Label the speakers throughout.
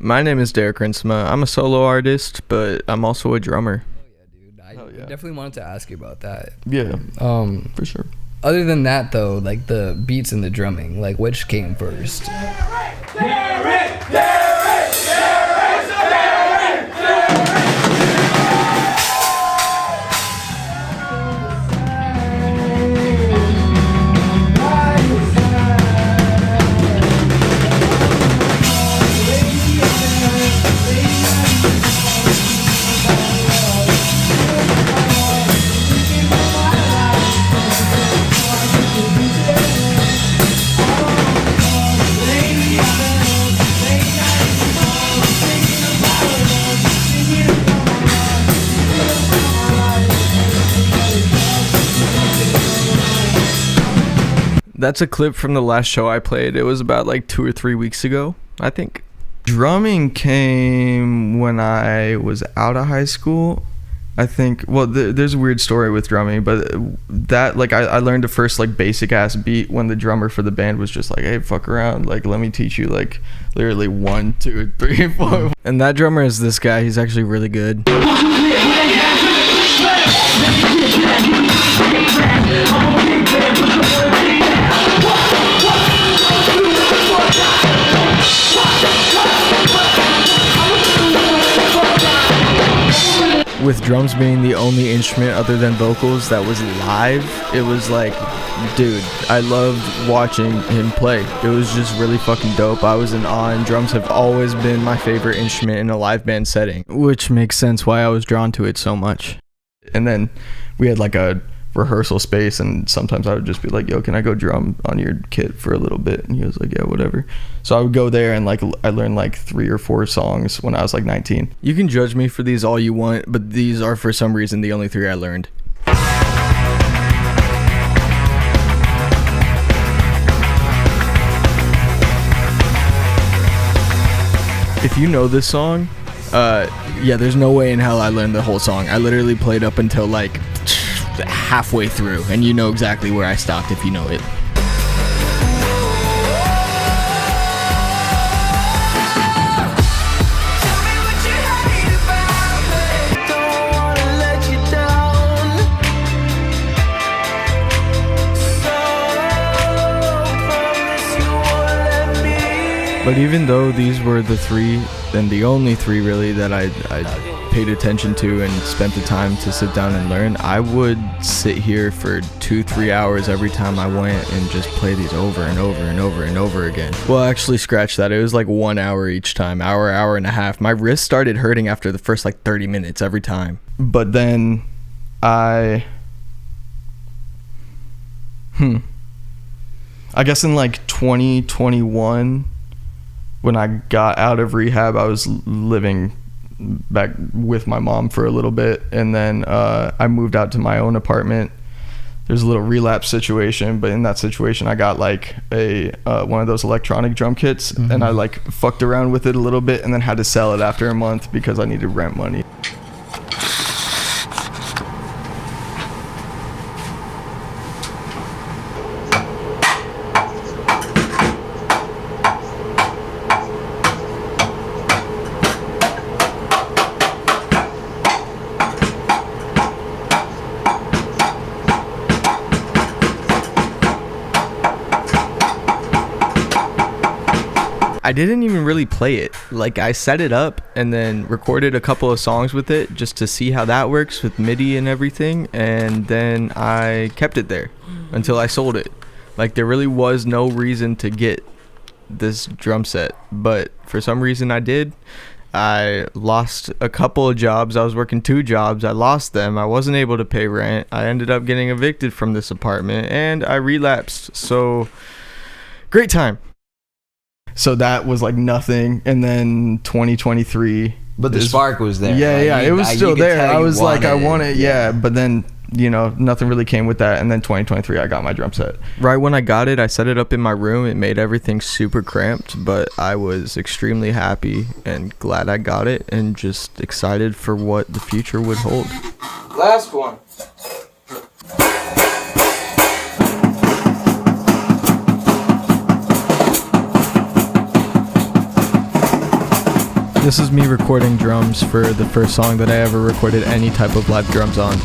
Speaker 1: My name is Derek Rinsema. I'm a solo artist, but I'm also a drummer.
Speaker 2: Oh yeah, dude. I definitely wanted to ask you about that.
Speaker 1: Yeah, for sure.
Speaker 2: Other than that, though, like the beats and the drumming, like which came first?
Speaker 1: That's a clip from the last show I played. It was about like 2 or 3 weeks ago, I think. Drumming came when I was out of high school. I think, well, there's a weird story with drumming, but that, like, I learned the first, like, basic-ass beat when the drummer for the band was just like, hey, fuck around. Like, let me teach you, like, literally 1, 2, 3, 4. And that drummer is this guy. He's actually really good. With drums being the only instrument other than vocals that was live, it was like, dude, I loved watching him play. It was just really fucking dope. I was in awe, and drums have always been my favorite instrument in a live band setting, which makes sense why I was drawn to it so much. And then we had like a rehearsal space, and sometimes I would just be like, yo, can I go drum on your kit for a little bit? And he was like, yeah, whatever. So I would go there, and like I learned like 3 or 4 songs when I was like 19. You can judge me for these all you want, but these are for some reason the only 3 I learned. If you know this song, yeah, there's no way in hell I learned the whole song. I literally played up until like halfway through, and you know exactly where I stopped if you know it. But even though these were the 3, and the only 3 really that I paid attention to and spent the time to sit down and learn, I would sit here for 2-3 hours every time I went and just play these over and over and over and over again. Well, actually, scratch that. It was like 1 hour each time, hour and a half. My wrist started hurting after the first like 30 minutes every time. But then I guess in like 2021, when I got out of rehab, I was living back with my mom for a little bit, and then I moved out to my own apartment. There's a little relapse situation, but in that situation I got like a one of those electronic drum kits, and I like fucked around with it a little bit and then had to sell it after a month because I needed rent money. I didn't even really play it. Like, I set it up and then recorded a couple of songs with it just to see how that works with MIDI and everything, and then I kept it there until I sold it. Like, there really was no reason to get this drum set, but for some reason I did. I lost a couple of jobs. I was working 2 jobs. I lost them. I wasn't able to pay rent. I ended up getting evicted from this apartment, and I relapsed. So, great time. So that was like nothing, and then 2023.
Speaker 3: But the spark was there.
Speaker 1: Yeah,
Speaker 3: like,
Speaker 1: it was still there. I was like, I want it,
Speaker 3: yeah.
Speaker 1: But then, you know, nothing really came with that. And then 2023, I got my drum set. Right when I got it, I set it up in my room. It made everything super cramped, but I was extremely happy and glad I got it, and just excited for what the future would hold. Last one. This is me recording drums for the first song that I ever recorded any type of live drums on.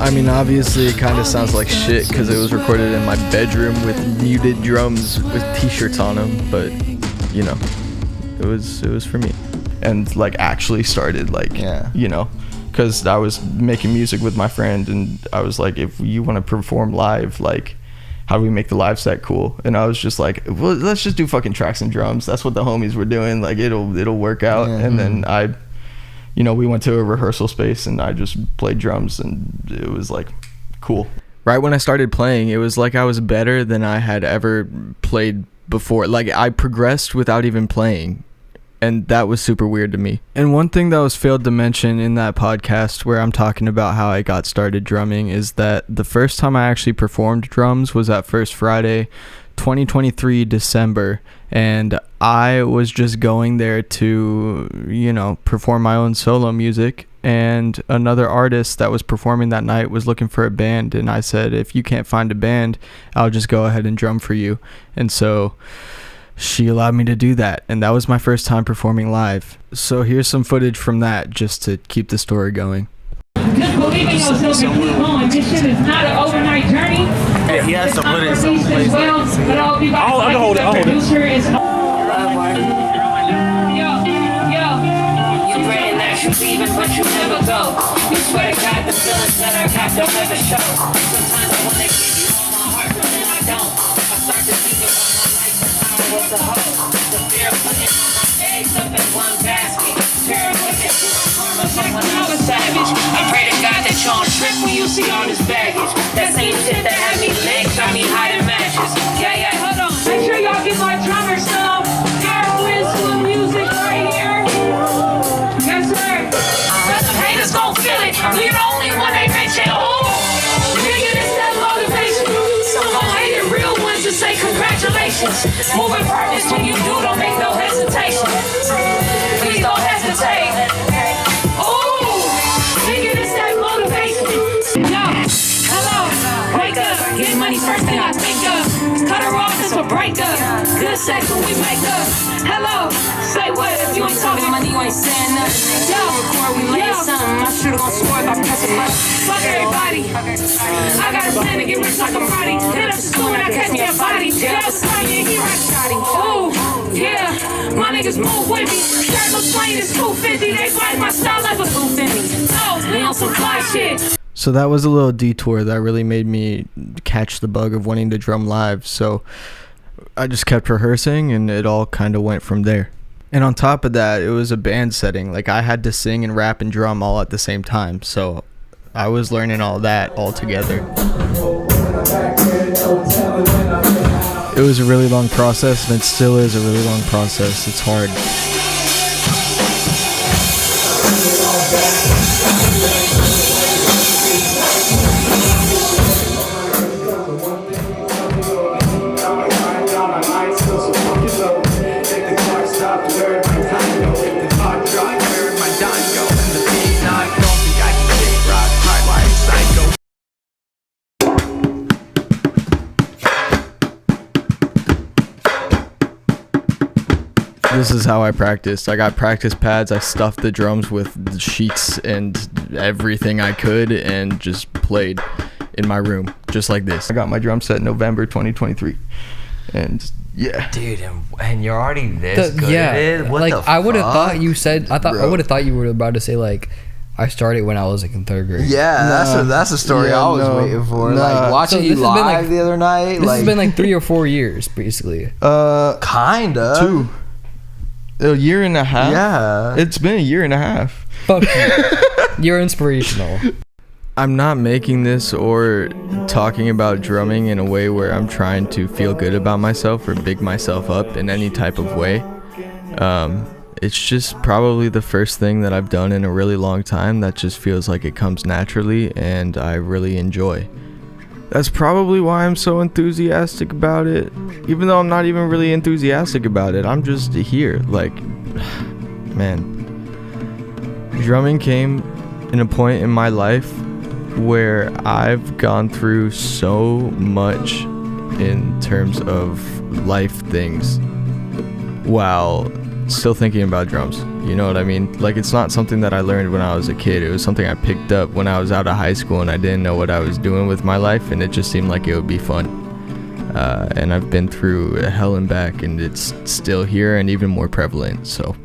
Speaker 1: I mean, obviously it kind of sounds like shit because it was recorded in my bedroom with muted drums with t-shirts on them, but you know, it was for me. And like actually started like, you know, because I was making music with my friend and I was like, if you want to perform live, like how do we make the live set cool? And I was just like, well, let's just do fucking tracks and drums. That's what the homies were doing. Like it'll work out. And then you know, we went to a rehearsal space and I just played drums and it was like cool. Right when I started playing, it was like I was better than I had ever played before. Like I progressed without even playing. And that was super weird to me. And one thing that was failed to mention in that podcast where I'm talking about how I got started drumming is that the first time I actually performed drums was that First Friday, 2023 December. And I was just going there to, you know, perform my own solo music. And another artist that was performing that night was looking for a band. And I said, if you can't find a band, I'll just go ahead and drum for you. And so she allowed me to do that, and that was my first time performing live. So here's some footage from that just to keep the story going.
Speaker 3: Just believe in yourself and keep going. This shit is not an overnight journey.
Speaker 4: Yeah, he has to put it in some place.
Speaker 3: Well, but I'll be back.
Speaker 4: I can hold it. I'll hold it.
Speaker 3: You're praying that you're leaving, but you never go. You swear to God, the feelings that I got don't ever show. Sometimes I wanna give you all my heart, but then I don't. I start to think about my life and how I was a hoe. The fear of putting all my eggs up in one basket. Terrible that you don't harm us like when I was savage. I pray to God that you don't trip when you see all this baggage. That same shit that had me legs got me hiding matches. Yeah, hold on. Make sure y'all get my drummer some Rinsema music right here. Yes, sir. Cause the haters gon' feel it. We're the only one they mention. Oh, nigga, it's that motivation. Some gon' hate it, real ones just say congratulations. Moving purpose when you do, don't make no hesitation. Please don't hesitate. Oh, nigga, it's that motivation. Yo, hello, wake up. Get money first thing I think of. Cut her off, it's a breakup. Good sex when we make up. Hello, say what? If you ain't talking money, you ain't saying nothing. Yo, record, we lay something. My shooter gon' score if I press a button. Fuck everybody. I got a plan to get rich like a Roddy. Hit up the school when I catch me a body. Get up a Kanye, he rock shotty. Ooh, yeah, my niggas move with me. Shirt looks plain, it's 250. They fight my style like a goof in me. Oh, we on some fly shit.
Speaker 1: So that was a little detour that really made me catch the bug of wanting to drum live. So I just kept rehearsing and it all kind of went from there. And on top of that, it was a band setting. Like I had to sing and rap and drum all at the same time. So I was learning all that all together. It was a really long process, and it still is a really long process. It's hard. This is how I practiced. I got practice pads. I stuffed the drums with sheets and everything I could and just played in my room just like this. I got my drum set in November 2023 and yeah.
Speaker 4: Dude, and you're already this good at it? What
Speaker 2: like
Speaker 4: the
Speaker 2: I would have
Speaker 4: fuck?
Speaker 2: thought you said I would have thought you were about to say like I started when I was like in third grade.
Speaker 4: Yeah, that's a story I was waiting for. Like watching you live the other night.
Speaker 2: This has been like 3 or 4 years basically.
Speaker 4: Kinda
Speaker 1: 2. A year and a half.
Speaker 4: Yeah,
Speaker 1: it's been a year and a half.
Speaker 2: Fuck you. You're inspirational.
Speaker 1: I'm not making this or talking about drumming in a way where I'm trying to feel good about myself or big myself up in any type of way. it's just probably the first thing that I've done in a really long time that just feels like it comes naturally and I really enjoy. That's probably why I'm so enthusiastic about it. Even though I'm not even really enthusiastic about it, I'm just here. Like, man, drumming came in a point in my life where I've gone through so much in terms of life things while still thinking about drums. You know what I mean? Like, it's not something that I learned when I was a kid. It was something I picked up when I was out of high school and I didn't know what I was doing with my life, and it just seemed like it would be fun. And I've been through hell and back, and it's still here and even more prevalent. So,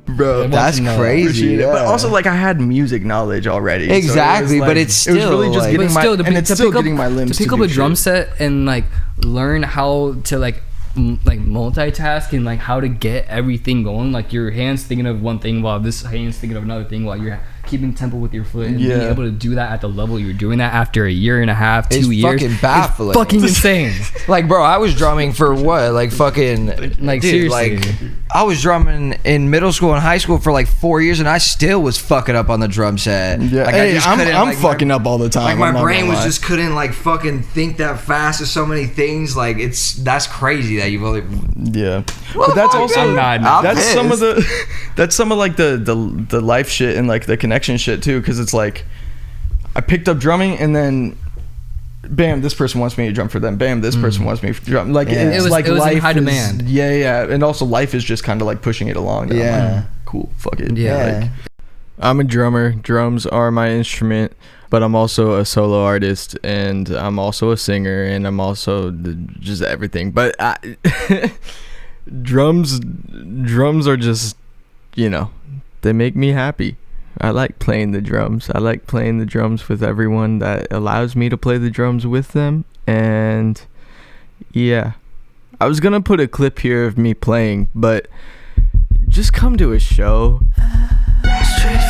Speaker 1: bro,
Speaker 4: that's crazy.
Speaker 1: Yeah. But also, like, I had music knowledge already.
Speaker 4: Exactly, so but it's still,
Speaker 1: it was really just
Speaker 4: like,
Speaker 1: getting my, and it's still getting my limbs
Speaker 2: to pick up a drum set and like learn how to like multitask and like how to get everything going. Like, your hands thinking of one thing while this hand's thinking of another thing, while you're keeping tempo with your foot, and being able to do that at the level you're doing that after a year and a half, 2 years.
Speaker 4: Fucking baffling.
Speaker 2: It's fucking insane.
Speaker 4: Like, bro, I was drumming for what? Like, fucking,
Speaker 2: like,
Speaker 4: dude,
Speaker 2: seriously.
Speaker 4: like, I was drumming in middle school and high school for like 4 years, and I still was fucking up on the drum set.
Speaker 1: Yeah,
Speaker 4: like,
Speaker 1: hey, I'm fucking up all the time.
Speaker 4: Like, my brain was just couldn't like fucking think that fast of so many things. Like, that's crazy that you've only.
Speaker 1: Yeah, but that's also that's
Speaker 4: pissed.
Speaker 1: some of the that's some of like the life shit and like the connection shit too, because it's like I picked up drumming and then bam, this person wants me to drum for them. Bam, this person wants me to drum. Like, it's like
Speaker 2: it was
Speaker 1: life
Speaker 2: in high
Speaker 1: is,
Speaker 2: demand.
Speaker 1: Yeah, and also life is just kind of like pushing it along.
Speaker 4: Yeah,
Speaker 1: like, cool, fuck it.
Speaker 2: Yeah.
Speaker 1: Like, I'm a drummer. Drums are my instrument, but I'm also a solo artist, and I'm also a singer, and I'm also just everything. But drums are just, you know, they make me happy. I like playing the drums. I like playing the drums with everyone that allows me to play the drums with them. And yeah, I was gonna put a clip here of me playing, but just come to a show. Straight